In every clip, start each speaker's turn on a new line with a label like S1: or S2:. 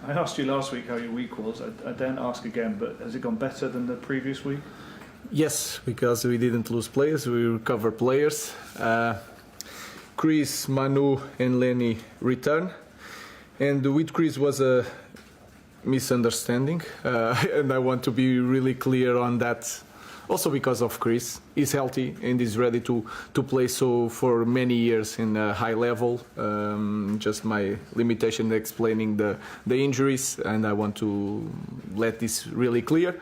S1: I asked you last week how your week was. I daren't ask again, but has it gone better than the previous week?
S2: Yes, because we didn't lose players, we recovered players. Chris, Manu and Lenny return. And with Chris was a misunderstanding, and I want to be really clear on that. Also because of Chris, he's healthy and he's ready to play so for many years in a high level. Just my limitation explaining the injuries, and I want to let this really clear.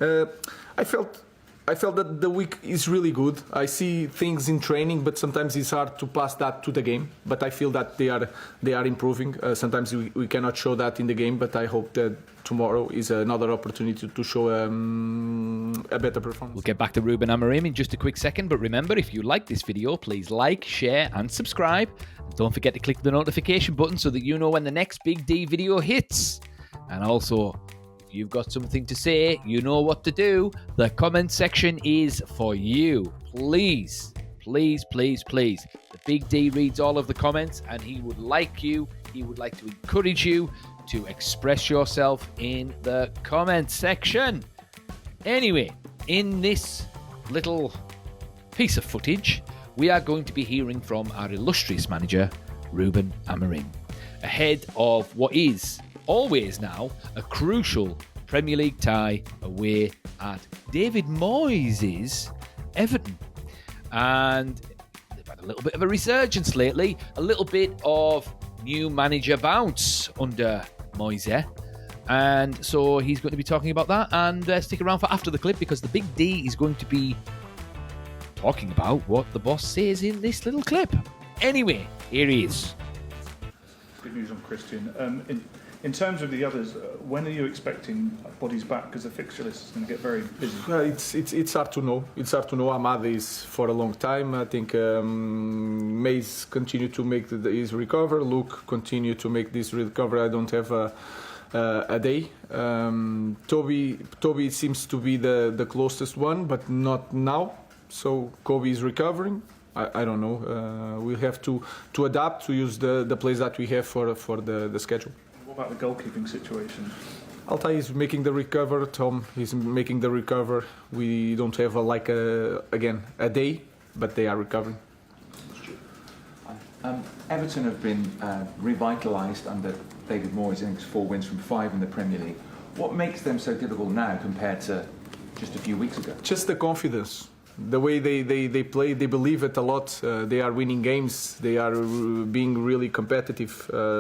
S2: I felt that the week is really good. I see things in training, but sometimes it's hard to pass that to the game. But I feel that they are improving. Sometimes we cannot show that in the game, but I hope that tomorrow is another opportunity to show a better performance.
S3: We'll get back to Ruben Amorim in just a quick second, but remember, if you like this video, please like, share and subscribe. And don't forget to click the notification button so that you know when the next Big D video hits. And also, if you've got something to say, you know what to do. The comment section is for you. Please, please, please, please. The Big D reads all of the comments, and he would like to encourage you to express yourself in the comment section. Anyway, in this little piece of footage, we are going to be hearing from our illustrious manager, Ruben Amorim, ahead of what is always now a crucial Premier League tie away at David Moyes' Everton. And they've had a little bit of a resurgence lately, a little bit of new manager bounce under Moyes. And so he's going to be talking about that, and stick around for after the clip, because the Big D is going to be talking about what the boss says in this little clip. Anyway, here he is.
S1: Good news on Christian. In terms of the others, when are you expecting bodies back? Because the fixture list is going to get very busy.
S2: Well, it's hard to know. It's hard to know. Ahmad is for a long time. I think Mays continue to make his recover. Luke continue to make this recover. I don't have a day. Toby seems to be the closest one, but not now. So Kobe is recovering. I don't know. We'll have to adapt to use the players that we have for the schedule.
S1: What about the goalkeeping situation?
S2: Altai is making the recover. Tom is making the recover. We don't have a day, but they are recovering.
S4: Everton have been revitalised under David Moyes. I think it's 4 wins from 5 in the Premier League. What makes them so difficult now compared to just a few weeks ago?
S2: Just the confidence. The way they play, they believe it a lot. They are winning games. They are being really competitive.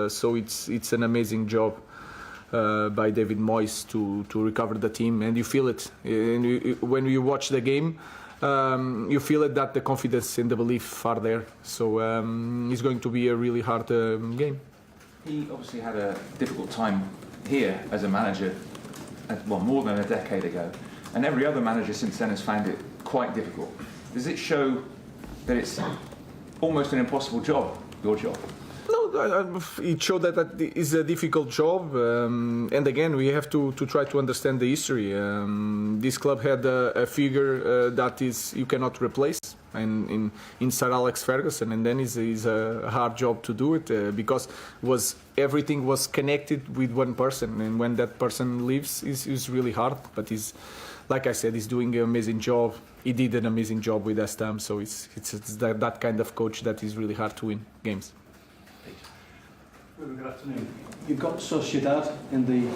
S2: So it's an amazing job by David Moyes to recover the team, and you feel it. And when you watch the game, you feel it that the confidence and the belief are there. So it's going to be a really hard game.
S4: He obviously had a difficult time here as a manager, more than a decade ago, and every other manager since then has found it quite difficult. Does it show that it's almost an impossible job, your job?
S2: No, it showed that it's a difficult job, and again we have to try to understand the history. This club had a figure that is you cannot replace, and in Sir Alex Ferguson, and then it's a hard job to do it because everything was connected with one person, and when that person leaves, it's really hard. But he's, like I said, he's doing an amazing job. He did an amazing job with West Ham, so it's that kind of coach that is really hard to win games.
S5: Good afternoon. You've got Sociedad in the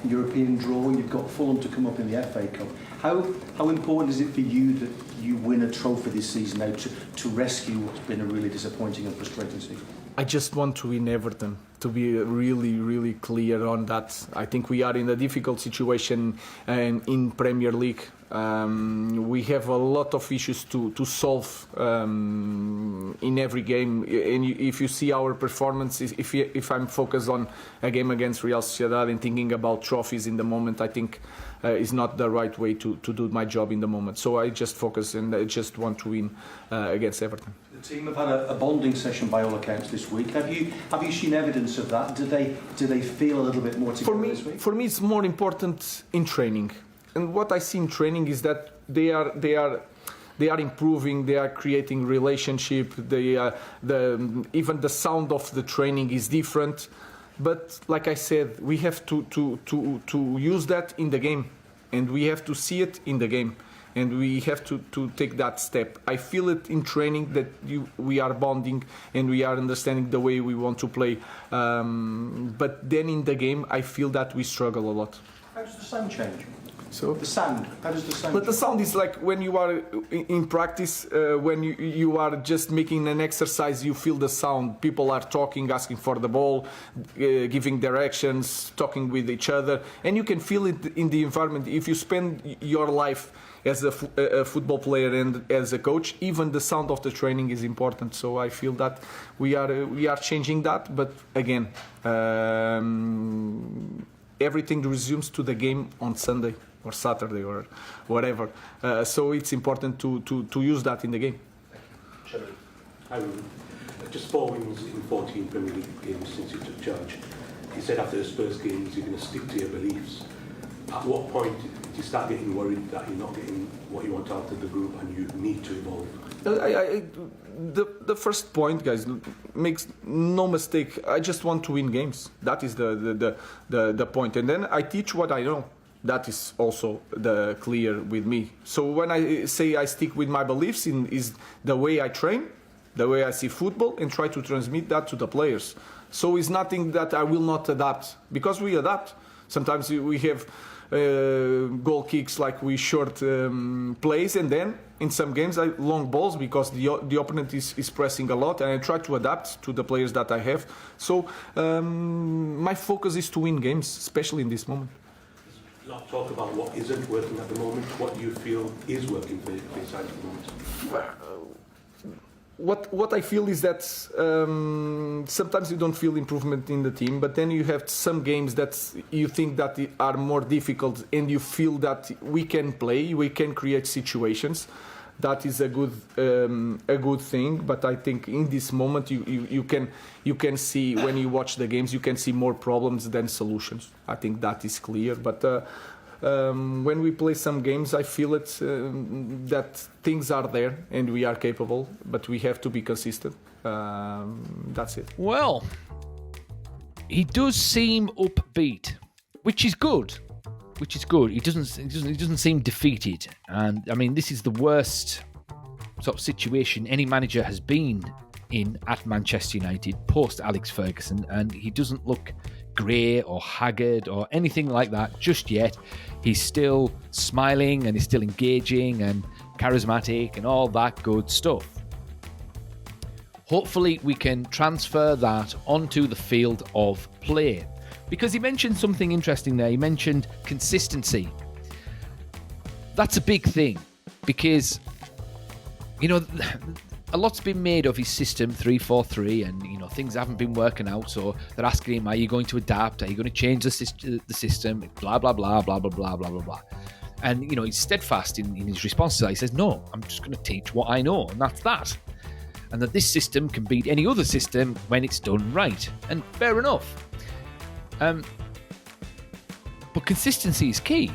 S5: European draw, and you've got Fulham to come up in the FA Cup. How important is it for you that you win a trophy this season now to rescue what's been a really disappointing and frustrating season?
S2: I just want to win Everton, to be really, really clear on that. I think we are in a difficult situation in Premier League. We have a lot of issues to solve in every game. And if you see our performance, if I'm focused on a game against Real Sociedad and thinking about trophies in the moment, I think is not the right way to do my job in the moment. So I just focus and I just want to win against Everton.
S5: The team have had a bonding session by all accounts this week. Have you seen evidence of that? Do they feel a little bit more together this week?
S2: For me, it's more important in training. And what I see in training is that they are improving. They are creating relationship. Even the sound of the training is different. But like I said, we have to use that in the game, and we have to see it in the game, and we have to take that step. I feel it in training that we are bonding and we are understanding the way we want to play. But then in the game, I feel that we struggle a lot.
S5: How does the sound change?
S2: So
S5: The sound. How does the sound
S2: but the
S5: change?
S2: sound is like when you are in practice, when you are just making an exercise, you feel the sound. People are talking, asking for the ball, giving directions, talking with each other, and you can feel it in the environment. If you spend your life as a football player and as a coach, even the sound of the training is important. So I feel that we are changing that. But again, everything resumes to the game on Sunday or Saturday or whatever. So it's important to use that in the game.
S6: Chairman, hi Ruben. Just 4 wins in 14 Premier League games since you took charge. You said after the Spurs games you're going to stick to your beliefs. At what point do you start getting worried that you're not getting what you want out of the group and you need to evolve?
S2: The first point, guys, makes no mistake. I just want to win games. That is the point. And then I teach what I know. That is also the clear with me. So when I say I stick with my beliefs is the way I train, the way I see football, and try to transmit that to the players. So it's nothing that I will not adapt, because we adapt. Sometimes we have goal kicks like we short plays, and then in some games long balls because the opponent is pressing a lot, and I try to adapt to the players that I have. So my focus is to win games, especially in this moment.
S6: A lot of talk about what isn't working at the moment. What do you feel is working for your side at the moment?
S2: What I feel is that sometimes you don't feel improvement in the team, but then you have some games that you think that are more difficult, and you feel that we can play, we can create situations. That is a good thing. But I think in this moment you can see, when you watch the games, you can see more problems than solutions. I think that is clear. But when we play some games, I feel it that things are there and we are capable, but we have to be consistent. That's it.
S3: Well, he does seem upbeat, which is good. He doesn't seem defeated, and I mean, this is the worst sort of situation any manager has been in at Manchester United post Alex Ferguson, and he doesn't look grey or haggard or anything like that just yet. He's still smiling and he's still engaging and charismatic and all that good stuff. Hopefully we can transfer that onto the field of play, because he mentioned something interesting there. He mentioned consistency. That's a big thing, because a lot's been made of his system 3-4-3, and things haven't been working out, so they're asking him, are you going to adapt, are you going to change the system, blah blah blah blah blah blah blah blah blah. And he's steadfast in his response to that. He says, no, I'm just going to teach what I know, and that's that, and that this system can beat any other system when it's done right. And fair enough. But consistency is key,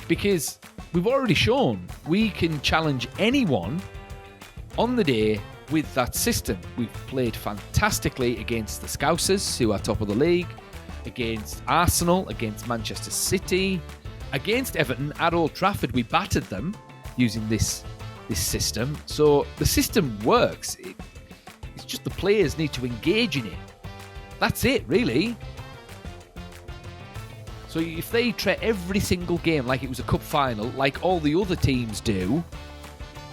S3: because we've already shown we can challenge anyone on the day with that system. We've played fantastically against the Scousers, who are top of the league, against Arsenal, against Manchester City, against Everton at Old Trafford. We battered them using this system. So the system works. It's just the players need to engage in it. That's it, really. So if they treat every single game like it was a cup final, like all the other teams do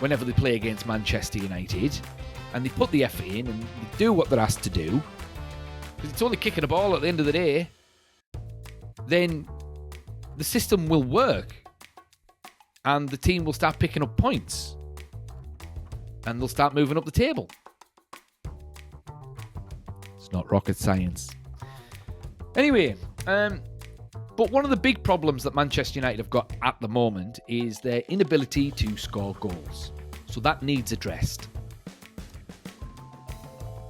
S3: whenever they play against Manchester United, and they put the effort in and they do what they're asked to do, because it's only kicking a ball at the end of the day, then the system will work and the team will start picking up points and they'll start moving up the table. It's not rocket science. Anyway, but one of the big problems that Manchester United have got at the moment is their inability to score goals. So that needs addressed.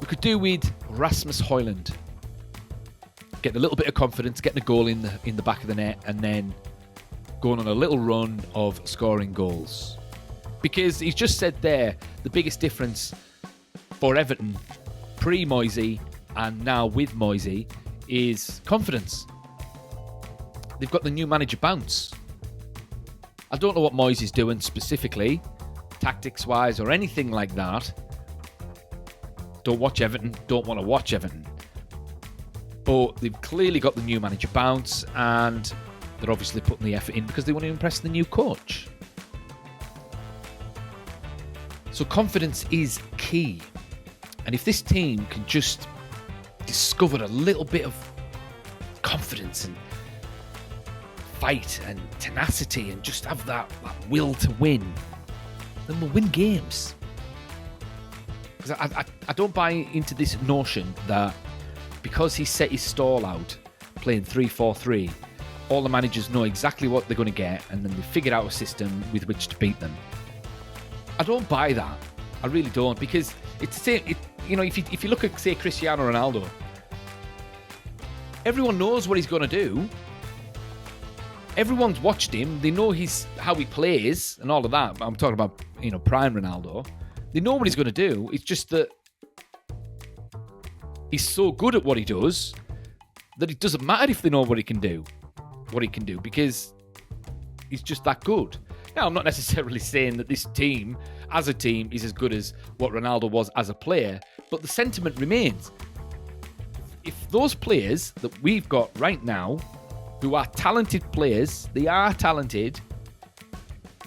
S3: We could do with Rasmus Højlund getting a little bit of confidence, getting a goal in the back of the net, and then going on a little run of scoring goals. Because he's just said there, the biggest difference for Everton pre-Moisey and now with Moisey, is confidence. They've got the new manager bounce. I don't know what Moisey's doing specifically, tactics-wise or anything like that. Don't watch Everton, don't want to watch Everton. But they've clearly got the new manager bounce, and they're obviously putting the effort in because they want to impress the new coach. So confidence is key. And if this team can just discover a little bit of confidence and fight and tenacity and just have that will to win, then we'll win games. Because I don't buy into this notion that because he set his stall out playing 3-4-3, all the managers know exactly what they're going to get and then they figured out a system with which to beat them. I don't buy that. I really don't, because it's the same. If you look at, say, Cristiano Ronaldo, everyone knows what he's going to do. Everyone's watched him. They know how he plays and all of that. I'm talking about, prime Ronaldo. They know what he's going to do. It's just that he's so good at what he does that it doesn't matter if they know what he can do, because he's just that good. Now, I'm not necessarily saying that this team, as a team, is as good as what Ronaldo was as a player, but the sentiment remains. If those players that we've got right now, who are talented players, they are talented,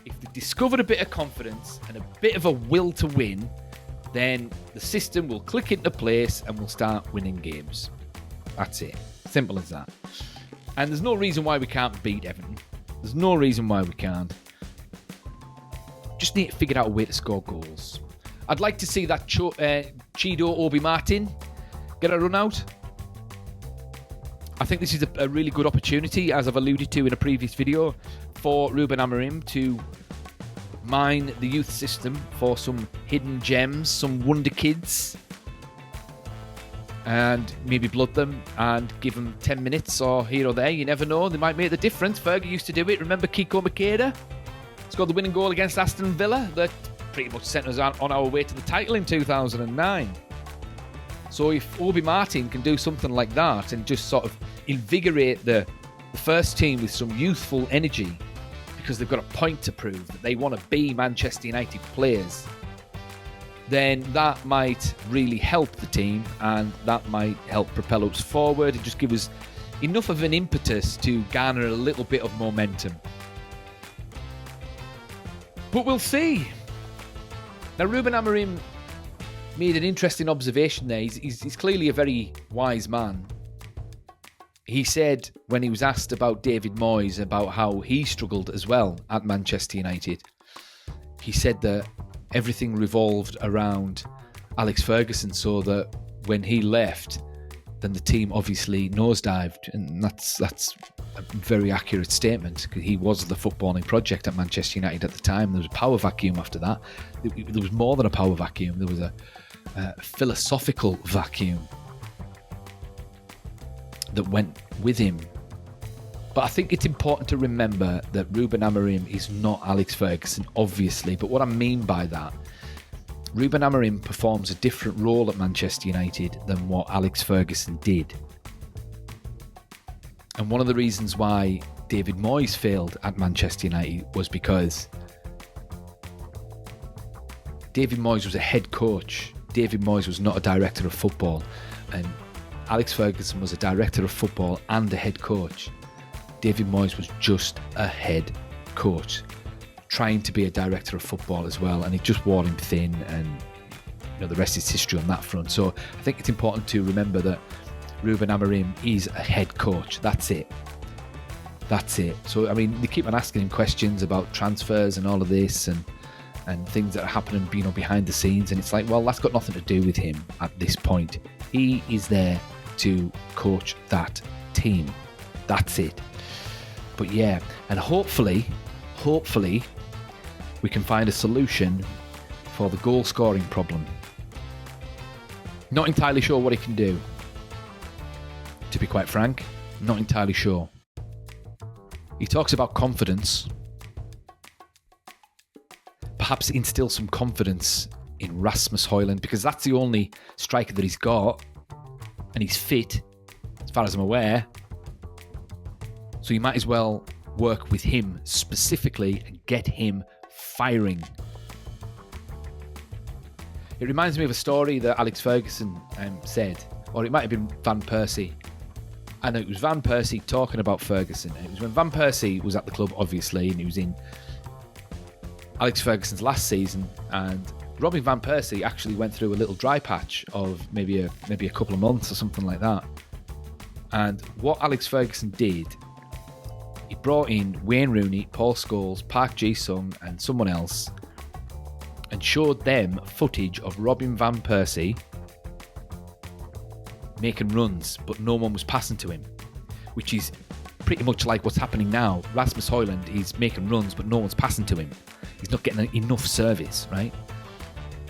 S3: if they discover a bit of confidence and a bit of a will to win, then the system will click into place and we'll start winning games. That's it. Simple as that. And there's no reason why we can't beat Everton. There's no reason why we can't. Just need to figure out a way to score goals. I'd like to see that Chido Obi Martin get a run out. I think this is a really good opportunity, as I've alluded to in a previous video, for Ruben Amorim to mine the youth system for some hidden gems, some wonder kids, and maybe blood them and give them 10 minutes or here or there. You never know. They might make the difference. Fergie used to do it. Remember Kiko Makeda? Scored the winning goal against Aston Villa that pretty much sent us on our way to the title in 2009. So if Obi Martin can do something like that and just sort of invigorate the first team with some youthful energy, because they've got a point to prove that they want to be Manchester United players, then that might really help the team, and that might help propel us forward and just give us enough of an impetus to garner a little bit of momentum. But we'll see. Now, Ruben Amorim made an interesting observation there. He's clearly a very wise man. He said, when he was asked about David Moyes, about how he struggled as well at Manchester United, he said that everything revolved around Alex Ferguson, so that when he left, then the team obviously nosedived. And that's a very accurate statement, because he was the footballing project at Manchester United at the time. There was a power vacuum after that. There was more than a power vacuum. There was a philosophical vacuum that went with him. But I think it's important to remember that Ruben Amorim is not Alex Ferguson, obviously. But what I mean by that, Ruben Amorim performs a different role at Manchester United than what Alex Ferguson did. And one of the reasons why David Moyes failed at Manchester United was because David Moyes was a head coach. David Moyes was not a director of football. And Alex Ferguson was a director of football and a head coach. David Moyes was just a head coach, trying to be a director of football as well, and it just wore him thin, and the rest is history on that front. So I think it's important to remember that Ruben Amorim is a head coach. That's it. So, I mean, they keep on asking him questions about transfers and all of this and things that are happening, behind the scenes, and it's like, well, that's got nothing to do with him at this point. He is there to coach that team. That's it. But yeah, and hopefully we can find a solution for the goal scoring problem. Not entirely sure what he can do, to be quite frank. Not entirely sure. He talks about confidence. Perhaps instill some confidence in Rasmus Højlund, because that's the only striker that he's got. and he's fit, as far as I'm aware. So you might as well work with him specifically and get him firing. It reminds me of a story that Alex Ferguson said, or it might have been Van Persie. And it was Van Persie talking about Ferguson. It was when Van Persie was at the club, obviously, and he was in Alex Ferguson's last season. And Robin Van Persie actually went through a little dry patch of maybe a couple of months or something like that. And what Alex Ferguson did, he brought in Wayne Rooney, Paul Scholes, Park Ji-sung, and someone else, and showed them footage of Robin Van Persie making runs, but no one was passing to him, which is pretty much like what's happening now. Rasmus Højlund, he's making runs, but no one's passing to him. He's not getting enough service, right?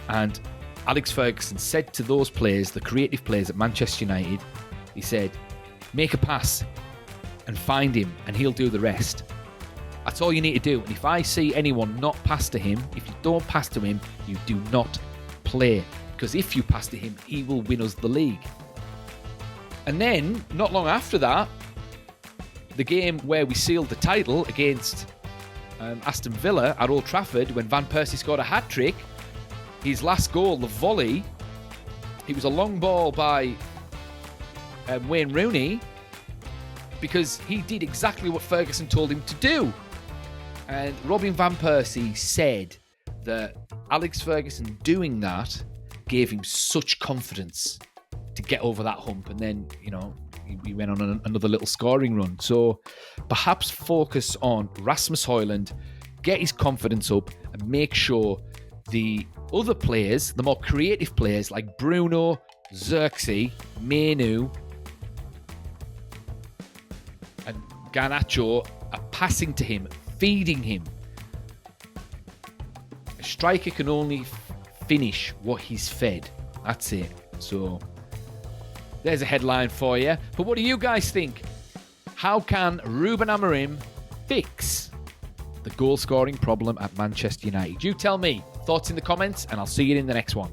S3: And Alex Ferguson said to those players, the creative players at Manchester United, he said, make a pass and find him, and he'll do the rest. That's all you need to do. And if I see anyone not pass to him, if you don't pass to him, you do not play. Because if you pass to him, he will win us the league. And then, not long after that, the game where we sealed the title against Aston Villa at Old Trafford, when Van Persie scored a hat-trick, his last goal, the volley, it was a long ball by Wayne Rooney, because he did exactly what Ferguson told him to do. And Robin Van Persie said that Alex Ferguson doing that gave him such confidence to get over that hump. And then, he went on another little scoring run. So perhaps focus on Rasmus Højlund, get his confidence up, and make sure the other players, the more creative players like Bruno, Xerxes, Menu, and Garnacho are passing to him, feeding him. A striker can only finish what he's fed. That's it. So there's a headline for you. But what do you guys think? How can Ruben Amorim fix the goal-scoring problem at Manchester United? You tell me. Thoughts in the comments, and I'll see you in the next one.